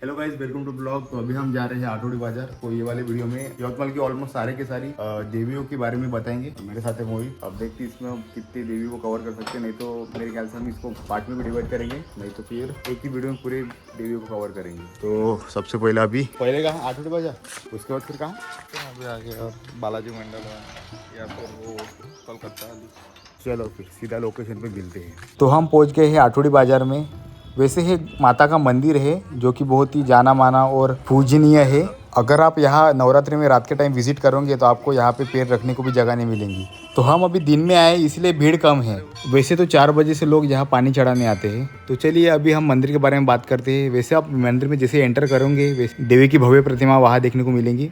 Hello guys, welcome to blog. तो अभी हम जा रहे हैं आठोड़ी बाजार। तो ये वाले वीडियो में यवतमाल की ऑलमोस्ट सारे के सारी देवियों के बारे में बताएंगे। तो मेरे साथ है मोहित। अब देखते हैं इसमें हम कितने देवी को कवर कर सकते हैं। नहीं तो मेरे ख्याल से हम इसको पार्ट में भी डिवाइड करेंगे, नहीं तो फिर एक ही वीडियो में पूरे देवियों को कवर करेंगे। तो सबसे पहले पहले कहाँ आठोड़ी बाजार, उसके बाद फिर कहाँ अभी आगे और बालाजी मंडल है या फिर वो कोलकाता। चलो फिर सीधा लोकेशन पे मिलते हैं। तो हम पहुंच गए हैं आठोड़ी बाजार में। वैसे है माता का मंदिर है जो कि बहुत ही जाना माना और पूजनीय है। अगर आप यहाँ नवरात्रि में रात के टाइम विजिट करोगे तो आपको यहाँ पे पैर रखने को भी जगह नहीं मिलेंगी। तो हम अभी दिन में आए इसलिए भीड़ कम है। वैसे तो 4 बजे से लोग यहाँ पानी चढ़ाने आते हैं। तो चलिए अभी हम मंदिर के बारे में बात करते हैं। वैसे आप मंदिर में जैसे एंटर करोगे वैसे देवी की भव्य प्रतिमा वहाँ देखने को मिलेंगी।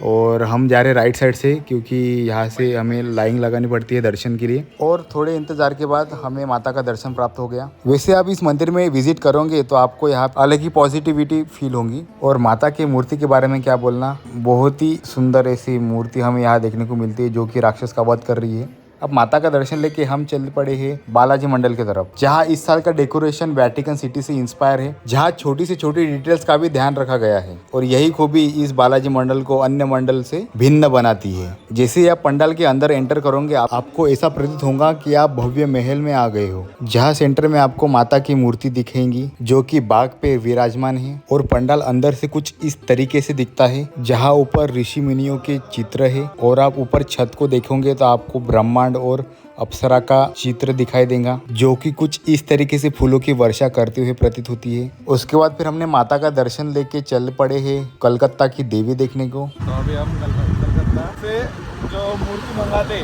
और हम जा रहे हैं राइट साइड से क्योंकि यहाँ से हमें लाइन लगानी पड़ती है दर्शन के लिए। और थोड़े इंतजार के बाद हमें माता का दर्शन प्राप्त हो गया। वैसे आप इस मंदिर में विजिट करोगे तो आपको यहाँ अलग ही पॉजिटिविटी फील होगी। और माता की मूर्ति के बारे में क्या बोलना, बहुत ही सुंदर ऐसी मूर्ति हमें यहाँ देखने को मिलती है जो कि राक्षस का वध कर रही है। अब माता का दर्शन लेके हम चल पड़े हैं बालाजी मंडल की तरफ, जहाँ इस साल का डेकोरेशन वेटिकन सिटी से इंस्पायर है, जहाँ छोटी से छोटी डिटेल्स का भी ध्यान रखा गया है। और यही खूबी इस बालाजी मंडल को अन्य मंडल से भिन्न बनाती है। जैसे आप पंडाल के अंदर एंटर करोगे आपको ऐसा प्रतीत होगा कि आप भव्य महल में आ गए हो, जहाँ सेंटर में आपको माता की मूर्ति दिखेगी जो कि बाघ पे विराजमान है। और पंडाल अंदर से कुछ इस तरीके से दिखता है, जहाँ ऊपर ऋषि मुनियों के चित्र है। और आप ऊपर छत को देखोगे तो आपको ब्रह्मांड और अप्सरा का चित्र दिखाई देगा जो कि कुछ इस तरीके से फूलों की वर्षा करते हुए प्रतीत होती है। उसके बाद फिर हमने माता का दर्शन लेके चल पड़े हैं कलकत्ता की देवी देखने को। तो अभी हम कलकत्ता से जो मूर्ति मंगाते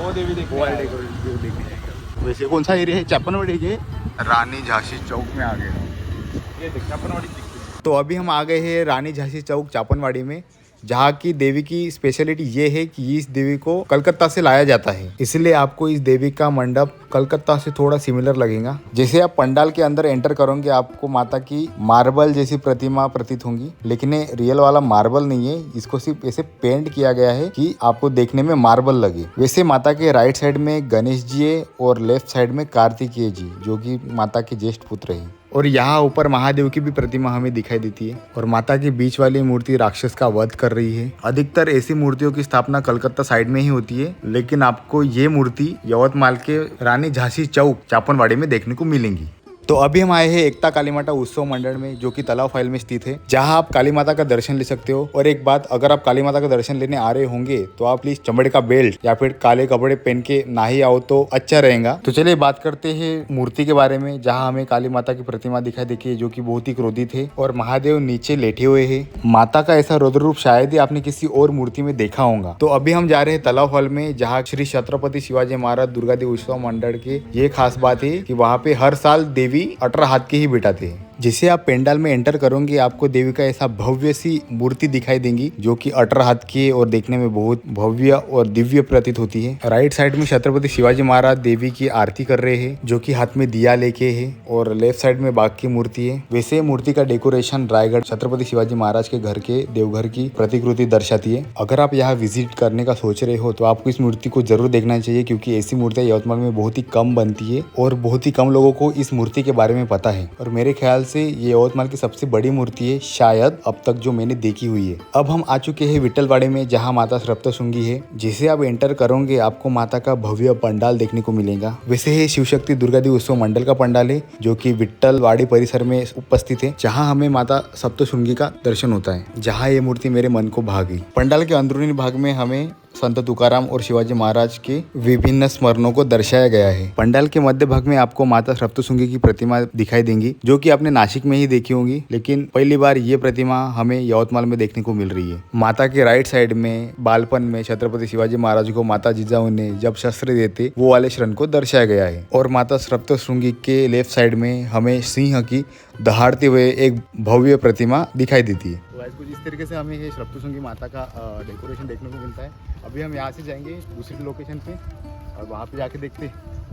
वो देवी देखने वैसे कौन सा एरिया है? चापनवाड़ी के रानी झांसी चौक में आ गए। ये देख चापनवाड़ी दिखती है। तो अभी हम आ गए हैं रानी झांसी चौक चापनवाड़ी में, जहाँ की देवी की स्पेशलिटी ये है कि इस देवी को कलकत्ता से लाया जाता है। इसलिए आपको इस देवी का मंडप कलकत्ता से थोड़ा सिमिलर लगेगा। जैसे आप पंडाल के अंदर एंटर करोगे आपको माता की मार्बल जैसी प्रतिमा प्रतीत होंगी, लेकिन ये रियल वाला मार्बल नहीं है। इसको सिर्फ ऐसे पेंट किया गया है कि आपको देखने में मार्बल लगे। वैसे माता के राइट साइड में गणेश जी है और लेफ्ट साइड में कार्तिकेय जी जो कि माता के ज्येष्ठ पुत्र है। और यहाँ ऊपर महादेव की भी प्रतिमा हमें दिखाई देती है। और माता के बीच वाली मूर्ति राक्षस का वध कर रही है। अधिकतर ऐसी मूर्तियों की स्थापना कलकत्ता साइड में ही होती है, लेकिन आपको ये मूर्ति यवतमाल के रानी झांसी चौक चापनवाड़ी में देखने को मिलेंगी। तो अभी हम आए हैं एकता काली माता उत्सव मंडल में जो कि तलाव फाइल में स्थित है, जहां आप काली माता का दर्शन ले सकते हो। और एक बात, अगर आप काली माता का दर्शन लेने आ रहे होंगे तो आप प्लीज चमड़े का बेल्ट या फिर काले कपड़े पहन के ना ही आओ तो अच्छा रहेगा। तो चलिए बात करते हैं मूर्ति के बारे में, जहाँ हमें काली माता की प्रतिमा दिखाई देखी है जो की बहुत ही क्रोधित है और महादेव नीचे लेटे हुए है। माता का ऐसा रुद्र रूप शायद ही आपने किसी और मूर्ति में देखा होगा। तो अभी हम जा रहे हैं तलाव हॉल में, जहाँ श्री छत्रपति शिवाजी महाराज दुर्गा देवी उत्सव मंडल की ये खास बात है कि वहाँ पे हर साल देवी 18 हाथ के ही बिठाते हैं। जैसे आप पेंडाल में एंटर करोगे आपको देवी का ऐसा भव्य सी मूर्ति दिखाई देंगी जो कि 18 हाथ की और देखने में बहुत भव्य और दिव्य प्रतीत होती है। राइट साइड में छत्रपति शिवाजी महाराज देवी की आरती कर रहे हैं जो कि हाथ में दिया लेके है। और लेफ्ट साइड में बाघ की मूर्ति है। वैसे मूर्ति का डेकोरेशन रायगढ़ छत्रपति शिवाजी महाराज के घर के देवघर की प्रतिकृति दर्शाती है। अगर आप यहाँ विजिट करने का सोच रहे हो तो आपको इस मूर्ति को जरूर देखना चाहिए, क्योंकि ऐसी मूर्तियां यवतमाल में बहुत ही कम बनती है और बहुत ही कम लोगों को इस मूर्ति के बारे में पता है। और मेरे ख्याल से ये यवतमाल की सबसे बड़ी मूर्ति है शायद अब तक जो मैंने देखी हुई है। अब हम आ चुके हैं विट्ठलवाड़ी में, जहाँ माता सप्तशृंगी है। जैसे आप एंटर करोगे आपको माता का भव्य पंडाल देखने को मिलेगा। वैसे है शिव शक्ति दुर्गा देवी उत्सव मंडल का पंडाल है जो कि विट्ठलवाड़ी परिसर में उपस्थित है, जहाँ हमें माता सप्तशृंगी का दर्शन होता है, जहाँ ये मूर्ति मेरे मन को भा गई। पंडाल के अंदरूनी भाग में हमें संत तुकाराम और शिवाजी महाराज के विभिन्न स्मरणों को दर्शाया गया है। पंडाल के मध्य भाग में आपको माता सप्तशृंगी की प्रतिमा दिखाई देंगी जो कि आपने नासिक में ही देखी होंगी, लेकिन पहली बार ये प्रतिमा हमें यवतमाल में देखने को मिल रही है। माता के राइट साइड में बालपन में छत्रपति शिवाजी महाराज को माता जिजाऊ ने जब शस्त्र देते वो वाले क्षण को दर्शाया गया है। और माता सप्तशृंगी के लेफ्ट साइड में हमें सिंह की दहाड़ते हुए एक भव्य प्रतिमा दिखाई देती है। तो कुछ इस तरीके से हमें ये सप्तशृंगी माता का डेकोरेशन देखने को मिलता है। अभी हम यहाँ से जाएंगे दूसरी लोकेशन पे और वहाँ पे जाके देखते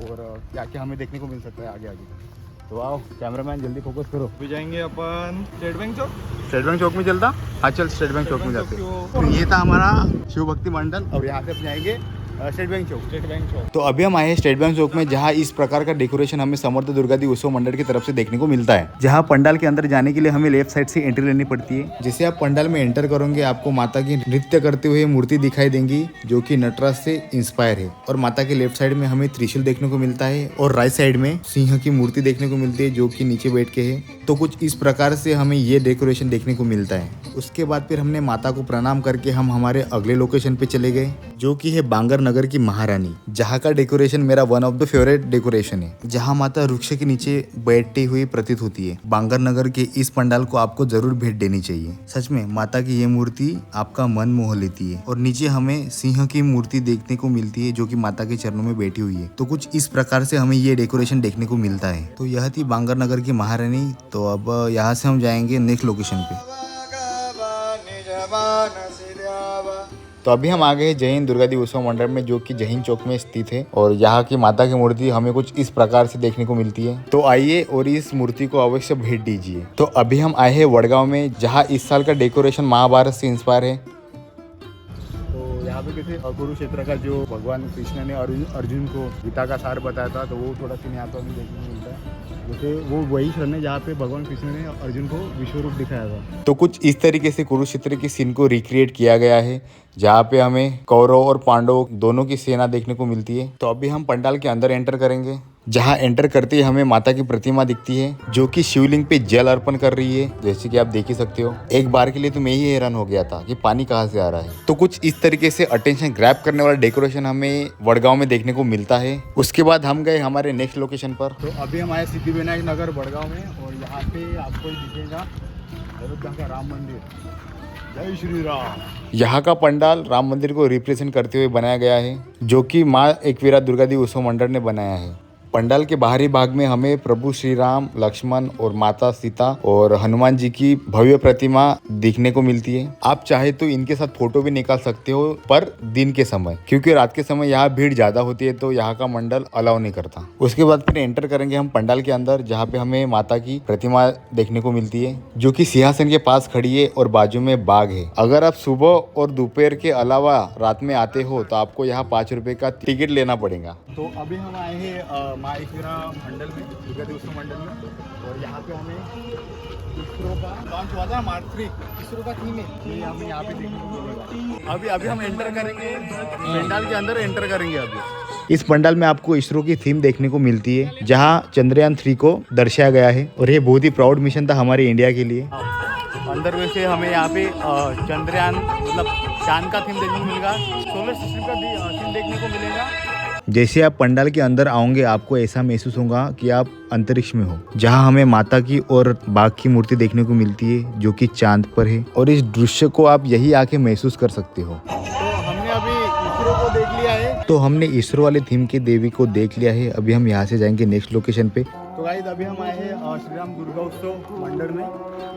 और क्या क्या हमें देखने को मिल सकता है आगे आगे। तो आओ कैमरामैन जल्दी फोकस करो। अभी जाएंगे अपन स्टेट बैंक चौक। स्टेट बैंक चौक में चलता? हाँ चल स्टेट बैंक चौक में जाते। तो ये था हमारा शिव भक्ति मंडल और यहाँ से अपन जाएंगे स्टेट बैंक चौक। तो अभी हम आए हैं स्टेट बैंक चौक में, जहाँ इस प्रकार का डेकोरेशन हमें समर्थ दुर्गादेवी उत्सव मंडल की तरफ से देखने को मिलता है। जहाँ पंडाल के अंदर जाने के लिए हमें लेफ्ट साइड से एंट्री लेनी पड़ती है। जैसे आप पंडाल में एंटर करोगे, आपको माता की नृत्य करते हुए मूर्ति दिखाई देंगी, जो कि नटराज से इंस्पायर है। और माता के लेफ्ट साइड में हमें त्रिशूल देखने को मिलता है और राइट साइड में सिंह की मूर्ति देखने को मिलती है, जो कि नीचे बैठ के है। तो कुछ इस प्रकार से हमें ये डेकोरेशन देखने को मिलता है। उसके बाद फिर हमने माता को प्रणाम करके हम हमारे अगले लोकेशन पे चले गए, जो कि है बांगर नगर की महारानी, जहाँ का डेकोरेशन मेरा one of the favourite decoration है। जहाँ माता वृक्ष के नीचे बैठती हुई प्रतीत होती है। बांगर नगर के इस पंडाल को आपको जरूर भेंट देनी चाहिए। सच में माता की ये मूर्ति आपका मन मोह लेती है। और नीचे हमें सिंह की मूर्ति देखने को मिलती है, जो कि माता के चरणों में बैठी हुई है। तो कुछ इस प्रकार से हमें ये डेकोरेशन देखने को मिलता है। तो यह थी बांगर नगर की महारानी। तो अब यहाँ से हम जाएंगे नेक्स्ट लोकेशन पे। तो अभी हम आ गए हैं जय हिंद दुर्गादेवी उत्सव मंडल में, जो कि जय हिंद चौक में स्थित है। और यहाँ की माता की मूर्ति हमें कुछ इस प्रकार से देखने को मिलती है। तो आइए और इस मूर्ति को अवश्य भेंट दीजिए। तो अभी हम आए हैं वडगांव में, जहाँ इस साल का डेकोरेशन महाभारत से इंस्पायर है। तो यहाँ पे कैसे कुरुक्षेत्र का जो भगवान कृष्ण ने अर्जुन को गीता का सार बताया था, तो वो थोड़ा सीन यहाँ पे हमें देखने को मिलता है। जैसे वो वही क्षण है जहाँ पे भगवान कृष्ण ने अर्जुन को विश्व रूप दिखाया था। तो कुछ इस तरीके से कुरुक्षेत्र की सीन को रिक्रिएट किया गया है, जहाँ पे हमें कौरव और पांडव दोनों की सेना देखने को मिलती है। तो अभी हम पंडाल के अंदर एंटर करेंगे, जहाँ एंटर करते ही हमें माता की प्रतिमा दिखती है, जो कि शिवलिंग पे जल अर्पण कर रही है। जैसे कि आप देख ही सकते हो। एक बार के लिए तो मैं ही हैरान हो गया था कि पानी कहाँ से आ रहा है। तो कुछ इस तरीके से अटेंशन ग्रैब करने वाला डेकोरेशन हमें वडगांव में देखने को मिलता है। उसके बाद हम गए हमारे नेक्स्ट लोकेशन पर। तो अभी हम आए सिद्धिविनायक नगर वडगांव में, और यहाँ पे आपको दिखेगा अयोध्या का राम मंदिर। जय श्री राम। यहाँ का पंडाल राम मंदिर को रिप्रेजेंट करते हुए बनाया गया है, जो कि माँ एकवीरा दुर्गादेवी उत्सव मंडल ने बनाया है। पंडाल के बाहरी भाग में हमें प्रभु श्री राम, लक्ष्मण और माता सीता और हनुमान जी की भव्य प्रतिमा दिखने को मिलती है। आप चाहे तो इनके साथ फोटो भी निकाल सकते हो, पर दिन के समय, क्योंकि रात के समय यहाँ भीड़ ज्यादा होती है, तो यहाँ का मंडल अलाउ नहीं करता। उसके बाद फिर एंटर करेंगे हम पंडाल के अंदर, जहाँ पे हमें माता की प्रतिमा देखने को मिलती है, जो कि सिंहासन के पास खड़ी है और बाजू में बाग है। अगर आप सुबह और दोपहर के अलावा रात में आते हो, तो आपको यहाँ 5 रुपए का टिकट लेना पड़ेगा। तो अभी हम आए हैं माँ एकवीरा मंडल में, दुर्गादेवी उत्सव मंडल में, और यहाँ पे हमें इसरो का लॉन्च हुआ था मार्च 3, इसरो का थीम है, ये हमें यहाँ पे देखने को मिलेगा। अभी हम एंटर करेंगे पंडाल के अंदर, एंटर करेंगे अभी। इस पंडाल में आपको इसरो की थीम देखने को मिलती है, जहाँ चंद्रयान 3 को दर्शाया गया है। और ये बहुत ही प्राउड मिशन था हमारे इंडिया के लिए। अंदर वैसे हमें यहाँ पे चंद्रयान मतलब चांद का थीम देखने को मिलेगा, सोलर सिस्टम का भी थीम देखने को मिलेगा। जैसे आप पंडाल के अंदर आओगे, आपको ऐसा महसूस होगा कि आप अंतरिक्ष में हो, जहां हमें माता की और बाघ की मूर्ति देखने को मिलती है, जो कि चांद पर है। और इस दृश्य को आप यही आके महसूस कर सकते हो। तो हमने अभी इसरो को देख लिया है। तो हमने इसरो वाले थीम के देवी को देख लिया है। अभी हम यहाँ से जाएंगे नेक्स्ट लोकेशन पे। तो गाइस अभी हम आए हैं श्री राम दुर्गा उत्सव मंडल में,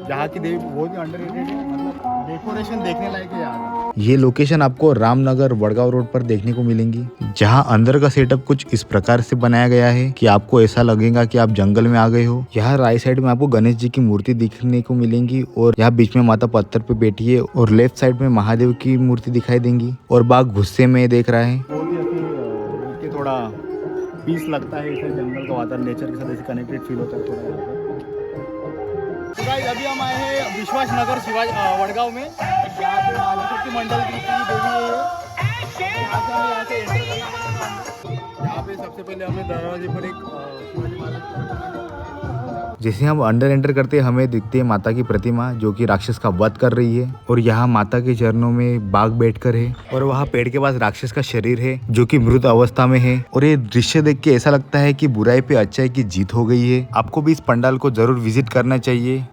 जहाँ की देवी बहुत ही अंडररेटेड है, मतलब डेकोरेशन देखने लायक है यार। ये लोकेशन आपको रामनगर वडगांव रोड पर देखने को मिलेंगी, जहां अंदर का सेटअप कुछ इस प्रकार से बनाया गया है कि आपको ऐसा लगेगा कि आप जंगल में आ गए हो। यहाँ राइट साइड में आपको गणेश जी की मूर्ति दिखने को मिलेंगी, और यहाँ बीच में माता पत्थर पे बैठी है, और लेफ्ट साइड में महादेव की मूर्ति दिखाई देंगी, और बाघ गुस्से में देख रहा है। थोड़ा पीस लगता है, इसे जंगल का वातावरण, नेचर के साथ ऐसे कनेक्टेड फील होता है थोड़ा। तो गाइस अभी हम आए हैं विश्वास नगर वडगांव में, जहाँ पे आदिशक्ति मंडल की देवी है। यहाँ से एंटर करेंगे। यहाँ पे सबसे पहले हमें दरवाजे पर एक जैसे हम अंदर एंटर करते हैं, हमें दिखती है माता की प्रतिमा, जो कि राक्षस का वध कर रही है। और यहाँ माता के चरणों में बाघ बैठकर है, और वहाँ पेड़ के पास राक्षस का शरीर है, जो कि मृत अवस्था में है। और ये दृश्य देख के ऐसा लगता है कि बुराई पे अच्छाई की जीत हो गई है। आपको भी इस पंडाल को जरूर विजिट करना चाहिए।